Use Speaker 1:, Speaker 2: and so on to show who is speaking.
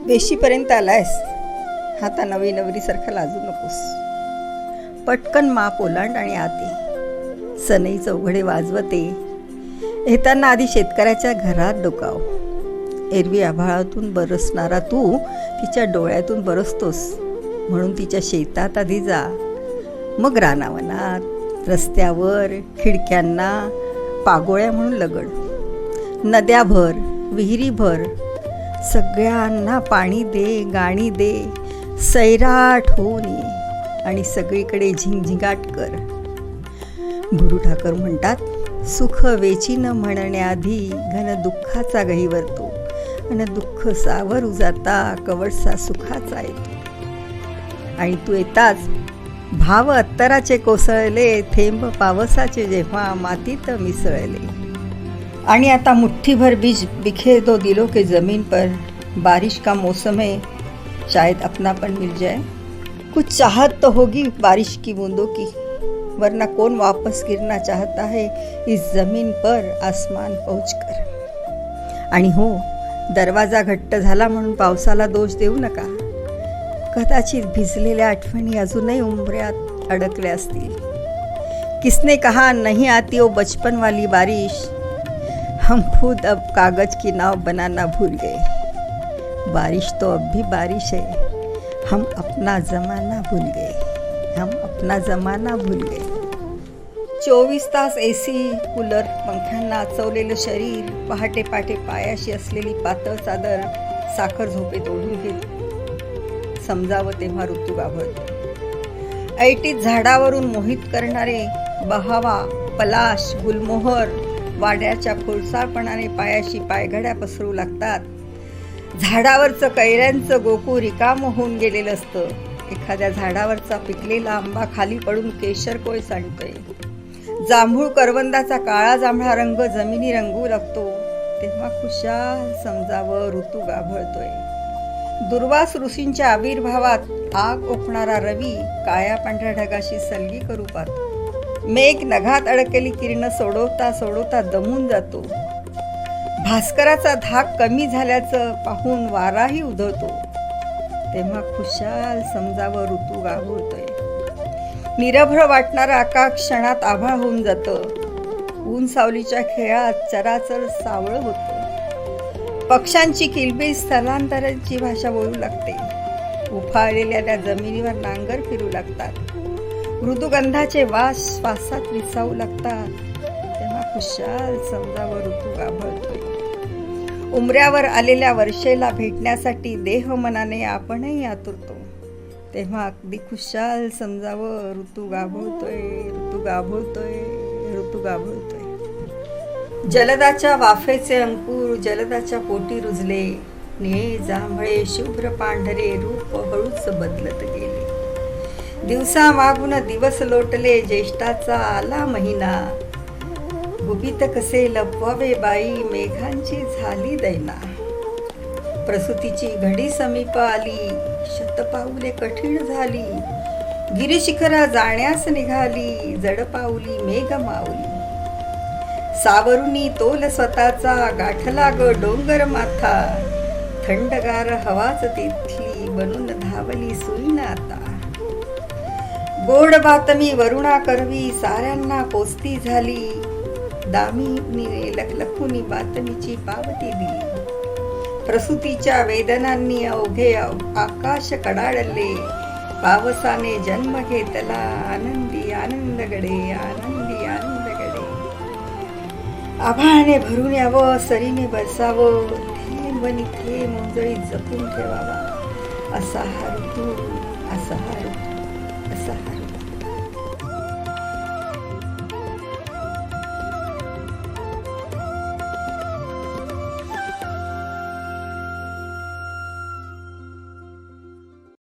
Speaker 1: वेशीपर्यंत आलायस, आता नवी नवरीसारखं लाजू नकोस. पटकन माप ओलांड आणि आते. सनई चौघडे वाजवते. येताना आधी शेतकऱ्याच्या घरात डोकाव. एरवी आभाळातून बरसणारा तू तिच्या डोळ्यातून बरसतोस, म्हणून तिच्या शेतात आधी जा, मग रानावनात, रस्त्यावर, खिडक्यांना पागोळ्या म्हणून लगड. नद्या भर, विहिरी भर, सगळ्यांना पाणी दे, गाणी दे, सैराट होऊन ये आणि सगळीकडे झिंगझिंगाट कर. गुरु ठाकर म्हणतात, सुख वेचीन म्हणण्याआधी घन दुःखाचा गहिवरतो, आणि दुःख सावरू जाता कवडसा सुखाचा येतो. आणि तू येताच भाव अत्तराचे कोसळले, थेंब पावसाचे जेव्हा मातीत मिसळले. आणि आता मुट्ठीभर बीज बिखेर दो दिलों के ज़मीन पर, बारिश का मौसम है शायद अपनापन मिल जाए. कुछ चाहत तो होगी बारिश की बूंदों की, वरना कौन वापस गिरना चाहता है इस जमीन पर आसमान पहुंचकर. आणि हो, दरवाजा घट्ट झाला म्हणून पावसाला दोष देऊ नका. कदाचित भिजलेल्या आठवणी अजूनही उंबऱ्यात अडकल्या असतील. किसने कहा नहीं आती वो बचपन वाली बारिश, हम खुद अब कागज की नाव बनाना भूल गए. बारिश तो अब भी बारिश है, हम अपना ज़माना भूल गए, हम अपना ज़माना भूल गए. 24 तास एसी, कूलर, पंख्यांना आचवलेलं शरीर, पहाटे पहाटे पायाशी असलेली पातळ चादर साखर झोपेत ओढून घेत. समजावं तेव्हा ऋतू गाभळतो. ऐटीत झाडावरून मोहित करणारे बहावा, पलाश, गुलमोहर वाड्याच्या खोलसाळपणाने पायाशी पायघड्या पसरू लागतात. झाडावरचं कैऱ्यांचं गोकू रिकामं होऊन गेलेलं असतं. एखाद्या झाडावरचा पिकलेला आंबा खाली पडून केशर कोय सांडतोय. जांभूळ करवंदाचा काळा जांभळा रंग जमिनी रंगू लागतो, तेव्हा खुशाल समजावं ऋतू गाभळतोय. दुर्वास ऋषींच्या आविर्भावात आग ओकणारा रवी काळ्या पांढऱ्या ढगाशी सलगी करू पाहतो. मेघ नघात अडकलेली किरण सोडवता सोडवता दमून जातो. भास्कराचा धाक कमी झाल्याचं पाहून वाराही उधळतो, तेव्हा खुशाल समजावं ऋतू गाभळतोय. निरभ्र वाटणारं आकाश क्षणात आभाळ होऊन जातं. ऊन सावलीच्या खेळात चराचर सावळं होतं. पक्ष्यांची किलबिल स्थलांतराची भाषा बोलू लागते. उफाळलेल्या त्या जमिनीवर नांगर फिरू लागतात. मृदुगंधाचे वास श्वासात विसावू लागतात, तेव्हा खुशाल समजावं ऋतू गाभळतोय. उमऱ्यावर आलेल्या वर्षेला भेटण्यासाठी देह मनाने आपणही आतुरतो, तेव्हा अगदी खुशाल समजावं ऋतू गाभळतोय, ऋतू गाभळतोय, ऋतू गाभळतोय. जलदाच्या वाफेचे अंकुर जलदाच्या पोटी रुजले. निळे जांभळे शुभ्र पांढरे रूप हळूच बदलत गेले. दिवसा मागून दिवस लोटले, ज्येष्ठाचा आला महिना. गुपित कसे लपवावे बाई, मेघांची झाली दैना. प्रसूतीची घडी समीप आली, शतपाऊले कठीण झाली. गिरिशिखरा जाण्यास निघाली, जड पाऊली मेघ माऊली. सावरुनी तोल स्वतःचा, गाठला ग डोंगर माथा. थंडगार हवाच तिथली, बनून धावली सुईन आता. गोड बातमी वरुणा करवी, साऱ्यांना पोचती झाली. दामिनीने लखलखुनी बातमीची पावती दिली. प्रसूतीच्या वेदनांनी अवघे आकाश कडाळले. पावसाने जन्म घेतला, आनंदी आनंदगडे, आनंदी आनंदगडे. आभाळाने भरून यावं, सरीने बरसावं, थेंब निथे मोंजळी जपून ठेवावा. असा हा ऋतू, असा हा ऋतू, असा हा